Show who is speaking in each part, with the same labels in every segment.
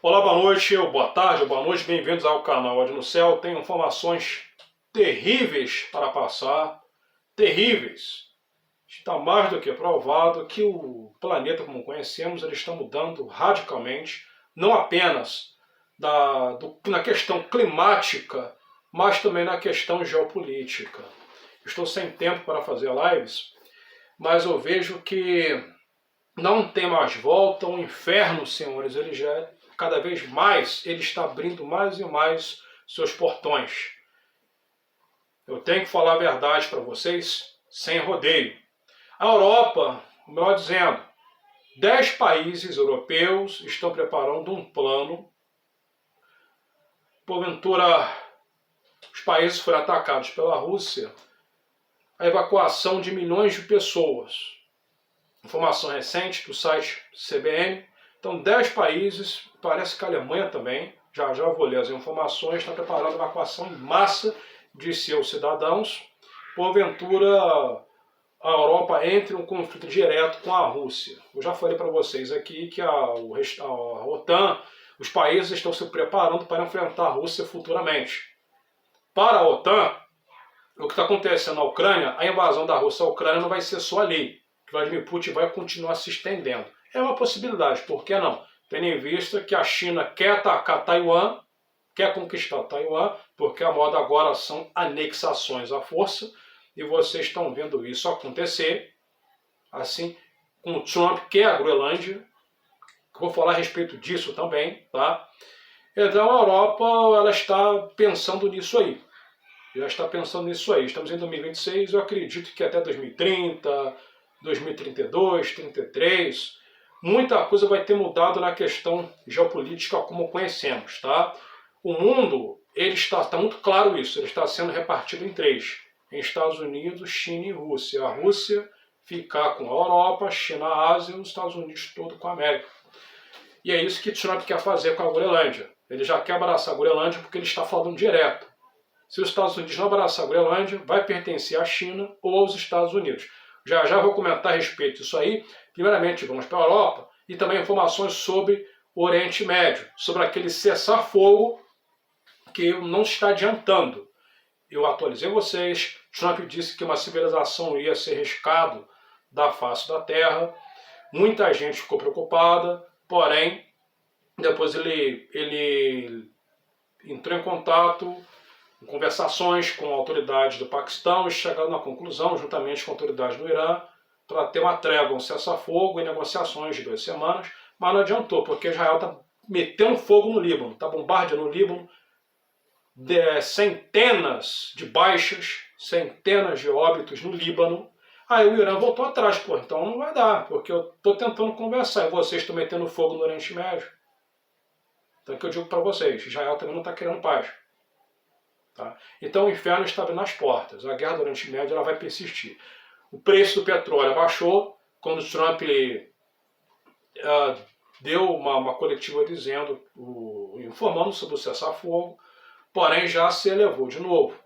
Speaker 1: Olá, boa noite, ou boa tarde, ou boa noite, bem-vindos ao canal Ódio no Céu. Tenho informações terríveis para passar, terríveis. Está mais do que provado que o planeta como conhecemos ele está mudando radicalmente, não apenas na questão climática, mas também na questão geopolítica. Estou sem tempo para fazer lives, mas eu vejo que não tem mais volta, o inferno, senhores, ele já cada vez mais, ele está abrindo mais e mais seus portões. Eu tenho que falar a verdade para vocês, sem rodeio. A Europa, melhor dizendo, 10 países europeus estão preparando um plano. Porventura, os países foram atacados pela Rússia, a evacuação de milhões de pessoas. Informação recente do site CBN. Então, 10 países, parece que a Alemanha também, já vou ler as informações, está preparando evacuação em massa de seus cidadãos. Porventura, a Europa entre em um conflito direto com a Rússia. Eu já falei para vocês aqui que a OTAN, os países estão se preparando para enfrentar a Rússia futuramente. Para a OTAN, o que está acontecendo na Ucrânia, a invasão da Rússia à Ucrânia não vai ser só ali. Vladimir Putin vai continuar se estendendo. É uma possibilidade, por que não? Tendo em vista que a China quer atacar Taiwan, quer conquistar Taiwan, porque a moda agora são anexações à força, e vocês estão vendo isso acontecer, assim, com o Trump, que é a Groenlândia. Vou falar a respeito disso também, tá? Então a Europa, ela está pensando nisso aí. Já está pensando nisso aí. Estamos em 2026, eu acredito que até 2030... 2032, 33, muita coisa vai ter mudado na questão geopolítica como conhecemos, tá? O mundo, ele está muito claro isso, ele está sendo repartido em três, em Estados Unidos, China e Rússia. A Rússia ficar com a Europa, a China, a Ásia e os Estados Unidos todo com a América. E é isso que Trump quer fazer com a Groenlândia. Ele já quer abraçar a Groenlândia porque ele está falando direto. Se os Estados Unidos não abraçar a Groenlândia, vai pertencer à China ou aos Estados Unidos. Já vou comentar a respeito disso aí. Primeiramente, vamos para a Europa e também informações sobre o Oriente Médio, sobre aquele cessar-fogo que não está adiantando. Eu atualizei vocês, Trump disse que uma civilização ia ser riscado da face da Terra, muita gente ficou preocupada, porém, depois ele entrou em contato, em conversações com autoridades do Paquistão e chegaram na conclusão, juntamente com autoridades do Irã, para ter uma trégua, um cessar-fogo e negociações de 2 semanas, mas não adiantou, porque Israel está metendo fogo no Líbano, está bombardeando o Líbano, centenas de baixas, centenas de óbitos no Líbano. Aí o Irã voltou atrás, pô, então não vai dar, porque eu estou tentando conversar e vocês estão metendo fogo no Oriente Médio. Então é o que eu digo para vocês, Israel também não está querendo paz. Tá? Então o inferno está abrindo as portas, a guerra do Oriente Médio ela vai persistir. O preço do petróleo abaixou quando Trump deu uma coletiva dizendo, informando sobre o cessar-fogo, porém já se elevou de novo.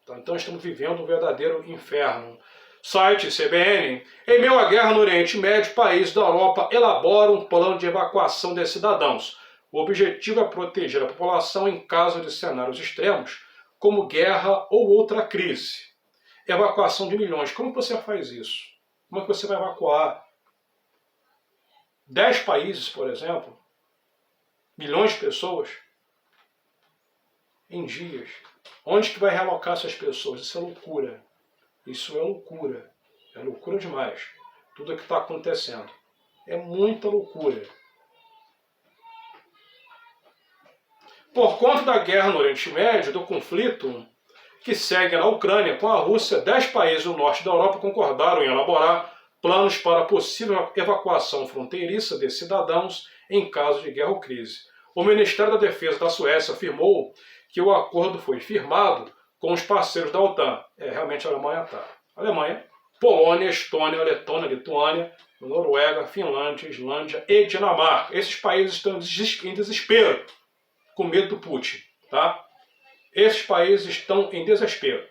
Speaker 1: Tá? Então estamos vivendo um verdadeiro inferno. Site CBN, em meio à guerra no Oriente Médio, países da Europa elaboram um plano de evacuação de cidadãos. O objetivo é proteger a população em caso de cenários extremos, como guerra ou outra crise. Evacuação de milhões. Como você faz isso? Como é que você vai evacuar 10 países, por exemplo, milhões de pessoas, em dias? Onde que vai realocar essas pessoas? Isso é loucura. Isso é loucura. É loucura demais. Tudo o que está acontecendo. É muita loucura. Por conta da guerra no Oriente Médio, do conflito que segue na Ucrânia com a Rússia, 10 países do norte da Europa concordaram em elaborar planos para a possível evacuação fronteiriça de cidadãos em caso de guerra ou crise. O Ministério da Defesa da Suécia afirmou que o acordo foi firmado com os parceiros da OTAN. Realmente a Alemanha está. Alemanha, Polônia, Estônia, Letônia, Lituânia, Noruega, Finlândia, Islândia e Dinamarca. Esses países estão em desespero, com medo do Putin, tá? Esses países estão em desespero.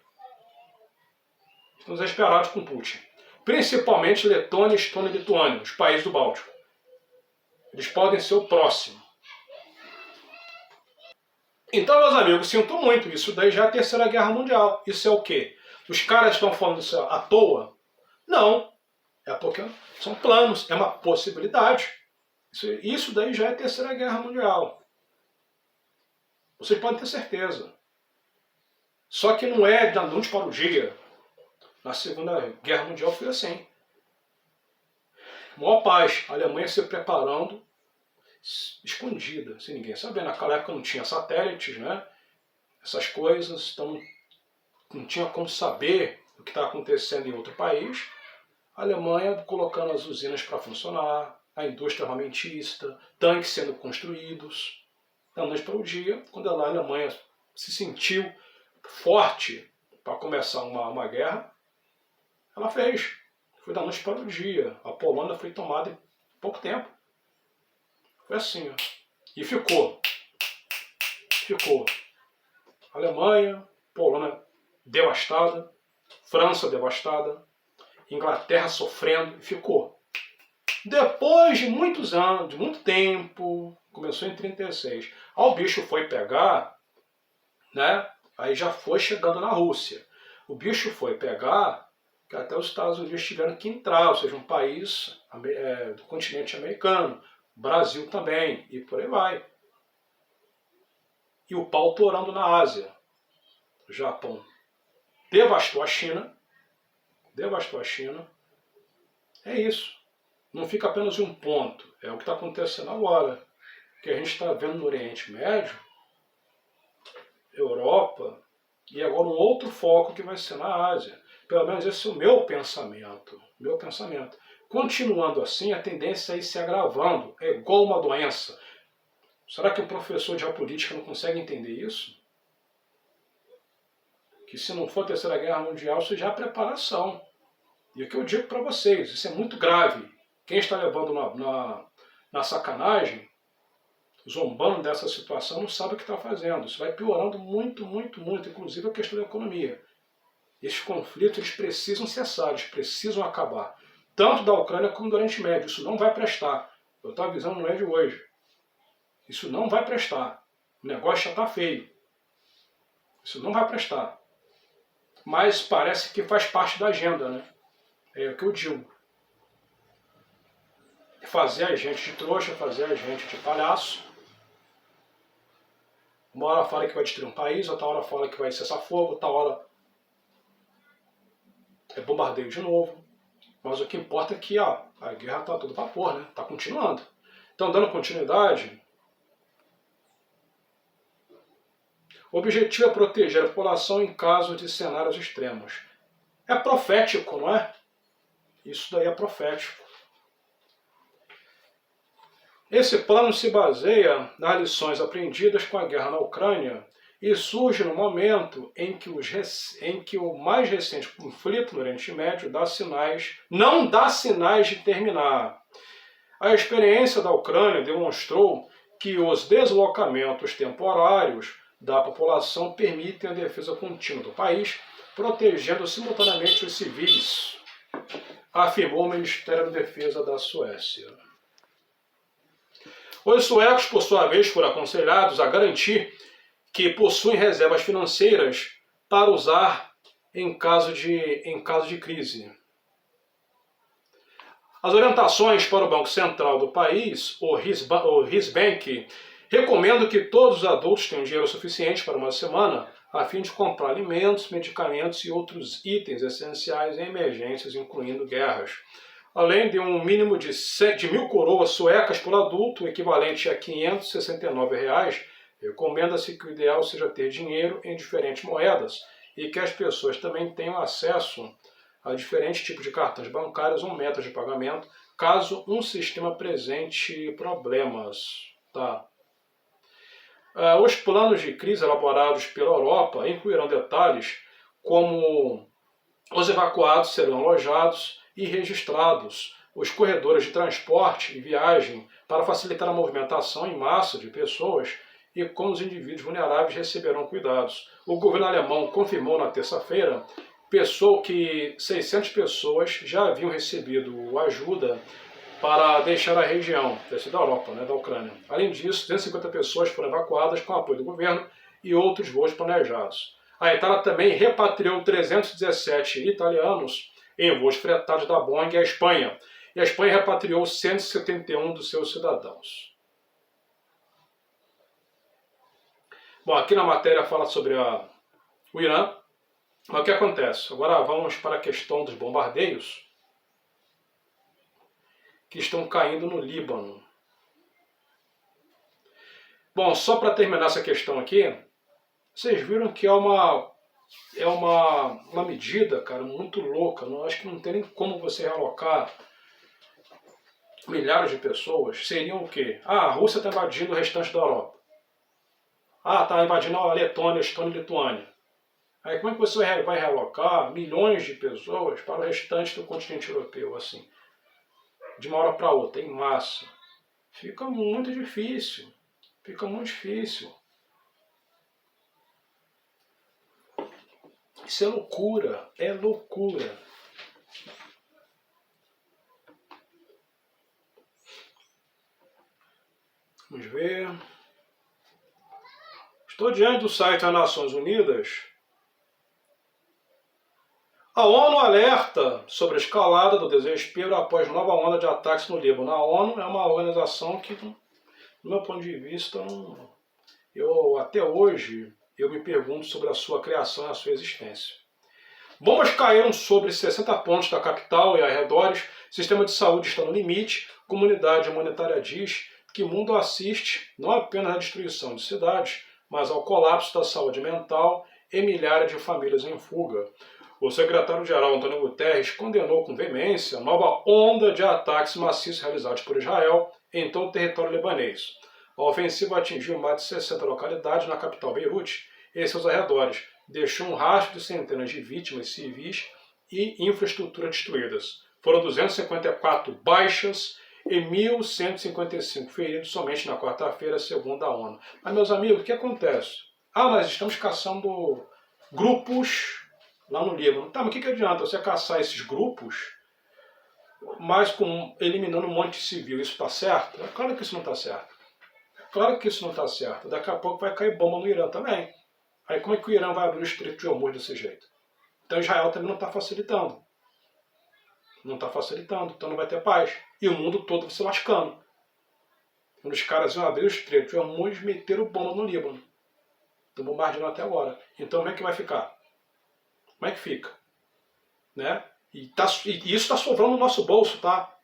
Speaker 1: Estão desesperados com Putin. Principalmente Letônia, Estônia e Lituânia, os países do Báltico. Eles podem ser o próximo. Então, meus amigos, sinto muito, isso daí já é a Terceira Guerra Mundial. Isso é o quê? Os caras estão falando isso à toa? Não. É porque são planos, é uma possibilidade. Isso daí já é a Terceira Guerra Mundial. Vocês podem ter certeza. Só que não é da noite para o dia. Na Segunda Guerra Mundial foi assim. Maior paz, a Alemanha se preparando escondida, sem ninguém saber. Naquela época não tinha satélites, né? Essas coisas, então não tinha como saber o que estava acontecendo em outro país. A Alemanha colocando as usinas para funcionar, a indústria armamentista, tanques sendo construídos. Da noite para o dia, quando a Alemanha se sentiu forte para começar uma guerra, ela fez. Foi da noite para o dia. A Polônia foi tomada em pouco tempo. Foi assim, ó. E ficou. Ficou. Alemanha, Polônia devastada, França devastada, Inglaterra sofrendo, e ficou. Depois de muitos anos, de muito tempo, começou em 36. Aí o bicho foi pegar, né? Aí já foi chegando na Rússia. O bicho foi pegar, que até os Estados Unidos tiveram que entrar, ou seja, um país do continente americano, Brasil também, e por aí vai. E o pau torando na Ásia. O Japão devastou a China. Devastou a China. É isso. Não fica apenas em um ponto. É o que está acontecendo agora. Que a gente está vendo no Oriente Médio, Europa, e agora um outro foco que vai ser na Ásia. Pelo menos esse é o meu pensamento. Meu pensamento. Continuando assim, a tendência é ir se agravando. É igual uma doença. Será que o professor de geopolítica não consegue entender isso? Que se não for a Terceira Guerra Mundial, isso já é preparação. E o que eu digo para vocês, isso é muito grave. Quem está levando na sacanagem, zombando dessa situação, não sabe o que está fazendo. Isso vai piorando muito, muito, muito, inclusive a questão da economia. Esses conflitos eles precisam cessar, eles precisam acabar. Tanto da Ucrânia como do Oriente Médio. Isso não vai prestar. Eu estou avisando, não é de hoje. Isso não vai prestar. O negócio já está feio. Isso não vai prestar. Mas parece que faz parte da agenda, né? É o que eu digo. Fazer a gente de trouxa, fazer a gente de palhaço. Uma hora fala que vai destruir um país, outra hora fala que vai cessar fogo, outra hora é bombardeio de novo. Mas o que importa é que a guerra está a todo vapor, né? Está continuando. Então, dando continuidade, o objetivo é proteger a população em caso de cenários extremos. É profético, não é? Isso daí é profético. Esse plano se baseia nas lições aprendidas com a guerra na Ucrânia e surge no momento em que o mais recente conflito no Oriente Médio não dá sinais de terminar. A experiência da Ucrânia demonstrou que os deslocamentos temporários da população permitem a defesa contínua do país, protegendo simultaneamente os civis, afirmou o Ministério da Defesa da Suécia. Os suecos, por sua vez, foram aconselhados a garantir que possuem reservas financeiras para usar em caso de crise. As orientações para o Banco Central do país, o Riksbank, recomendam que todos os adultos tenham dinheiro suficiente para uma semana a fim de comprar alimentos, medicamentos e outros itens essenciais em emergências, incluindo guerras. Além de um mínimo de 1.000 coroas suecas por adulto, equivalente a R$ 569, recomenda-se que o ideal seja ter dinheiro em diferentes moedas e que as pessoas também tenham acesso a diferentes tipos de cartões bancários ou metas de pagamento, caso um sistema apresente problemas. Tá? Os planos de crise elaborados pela Europa incluirão detalhes como os evacuados serão alojados e registrados, os corredores de transporte e viagem para facilitar a movimentação em massa de pessoas e como os indivíduos vulneráveis receberão cuidados. O governo alemão confirmou na terça-feira que 600 pessoas já haviam recebido ajuda para deixar a região, da Europa, né, da Ucrânia. Além disso, 250 pessoas foram evacuadas com o apoio do governo e outros voos planejados. A Itália também repatriou 317 italianos em voos fretados da Boeing à Espanha, e a Espanha repatriou 171 dos seus cidadãos. Bom, aqui na matéria fala sobre o Irã. Mas o que acontece? Agora vamos para a questão dos bombardeios que estão caindo no Líbano. Bom, só para terminar essa questão aqui, vocês viram que é uma medida, cara, muito louca. Não, acho que não tem nem como você realocar milhares de pessoas. Seriam o quê? A Rússia está invadindo o restante da Europa. Está invadindo a Letônia, Estônia e Lituânia. Aí como é que você vai realocar milhões de pessoas para o restante do continente europeu, assim? De uma hora para outra, em massa. Fica muito difícil. Fica muito difícil. Isso é loucura. É loucura. Vamos ver. Estou diante do site das Nações Unidas. A ONU alerta sobre a escalada do desespero após nova onda de ataques no Líbano. A ONU é uma organização que, do meu ponto de vista, até hoje eu me pergunto sobre a sua criação e a sua existência. Bombas caíram sobre 60 pontos da capital e arredores, sistema de saúde está no limite, comunidade humanitária diz que o mundo assiste não apenas à destruição de cidades, mas ao colapso da saúde mental e milhares de famílias em fuga. O secretário-geral Antônio Guterres condenou com veemência a nova onda de ataques maciços realizados por Israel em todo o território libanês. A ofensiva atingiu mais de 60 localidades na capital Beirute e seus arredores, deixou um rastro de centenas de vítimas civis e infraestrutura destruídas. Foram 254 baixas e 1.155 feridos somente na quarta-feira, segundo a ONU. Mas, meus amigos, o que acontece? Mas estamos caçando grupos lá no Líbano. Tá, mas o que adianta você caçar esses grupos, mas eliminando um monte de civil? Isso está certo? É claro que isso não está certo. É claro que isso não está certo. Daqui a pouco vai cair bomba no Irã também. Aí como é que o Irã vai abrir o Estreito de Hormuz desse jeito? Então Israel também não está facilitando. Não está facilitando, então não vai ter paz. E o mundo todo se lascando. Quando os caras iam abrir o Estreito de Hormuz, meteram bomba no Líbano. Estão bombardeando até agora. Então como é que vai ficar? Como é que fica? Né? E isso está sobrando no nosso bolso, tá?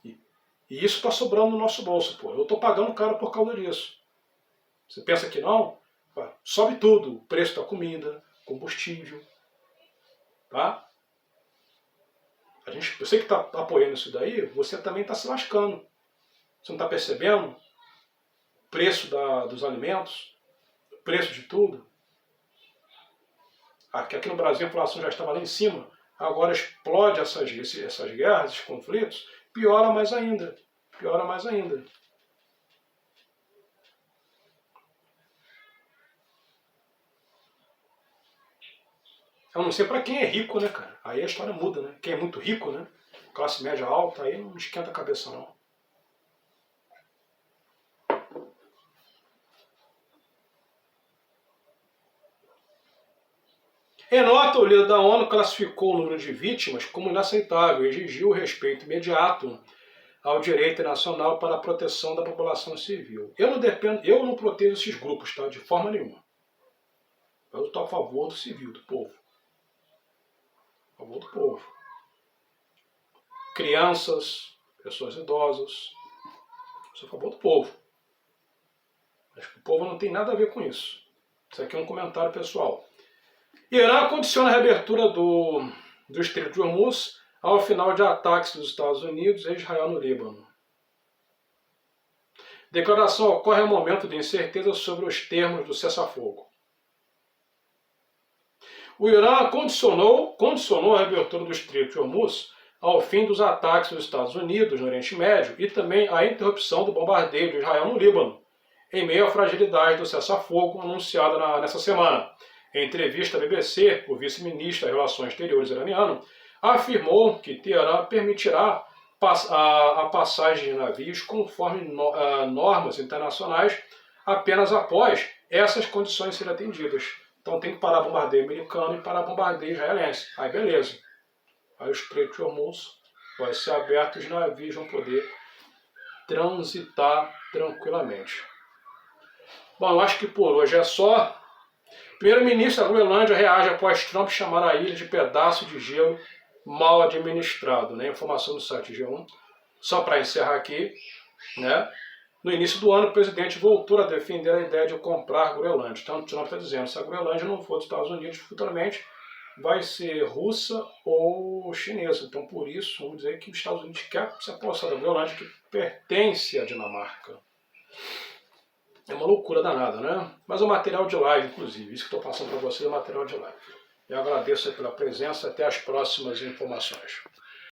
Speaker 1: E isso está sobrando no nosso bolso, pô. Eu estou pagando caro por causa disso. Você pensa que não? Sobe tudo. O preço da comida, combustível. Tá? Você que está apoiando isso daí, você também está se lascando. Você não está percebendo? O preço dos alimentos, o preço de tudo. Aqui no Brasil a inflação já estava lá em cima, agora explode essas guerras, esses conflitos, piora mais ainda. Piora mais ainda. Eu não sei para quem é rico, né, cara? Aí a história muda, né? Quem é muito rico, né? Classe média alta, aí não esquenta a cabeça, não. Em nota, o líder da ONU classificou o número de vítimas como inaceitável e exigiu o respeito imediato ao direito internacional para a proteção da população civil. Eu não protejo esses grupos, tá? De forma nenhuma. Eu estou a favor do civil, do povo. A favor do povo. Crianças, pessoas idosas. Eu sou a favor do povo. Acho que o povo não tem nada a ver com isso. Isso aqui é um comentário pessoal. Irã condiciona a reabertura do Estreito de Hormuz ao final de ataques dos Estados Unidos e Israel no Líbano. Declaração ocorre em um momento de incerteza sobre os termos do cessar-fogo. O Irã condicionou a reabertura do Estreito de Hormuz ao fim dos ataques dos Estados Unidos no Oriente Médio e também à interrupção do bombardeio de Israel no Líbano, em meio à fragilidade do cessar-fogo anunciada nessa semana. Em entrevista à BBC, o vice-ministro das Relações Exteriores iraniano afirmou que Teherã permitirá a passagem de navios conforme normas internacionais apenas após essas condições serem atendidas. Então tem que parar bombardeio americano e parar bombardeio israelense. Aí beleza. Aí o Estreito de Hormuz vai ser aberto e os navios vão poder transitar tranquilamente. Bom, eu acho que por hoje é só. Primeiro-ministro da Groenlândia reage após Trump chamar a ilha de pedaço de gelo mal administrado. Né? Informação do site G1. Só para encerrar aqui, né? No início do ano, o presidente voltou a defender a ideia de comprar a Groenlândia. Então, Trump está dizendo, se a Groenlândia não for dos Estados Unidos, futuramente vai ser russa ou chinesa. Então, por isso, vamos dizer que os Estados Unidos querem se apossar da Groenlândia, que pertence à Dinamarca. É uma loucura danada, né? Mas é um material de live, inclusive. Isso que estou passando para vocês é material de live. Eu agradeço pela presença. Até as próximas informações.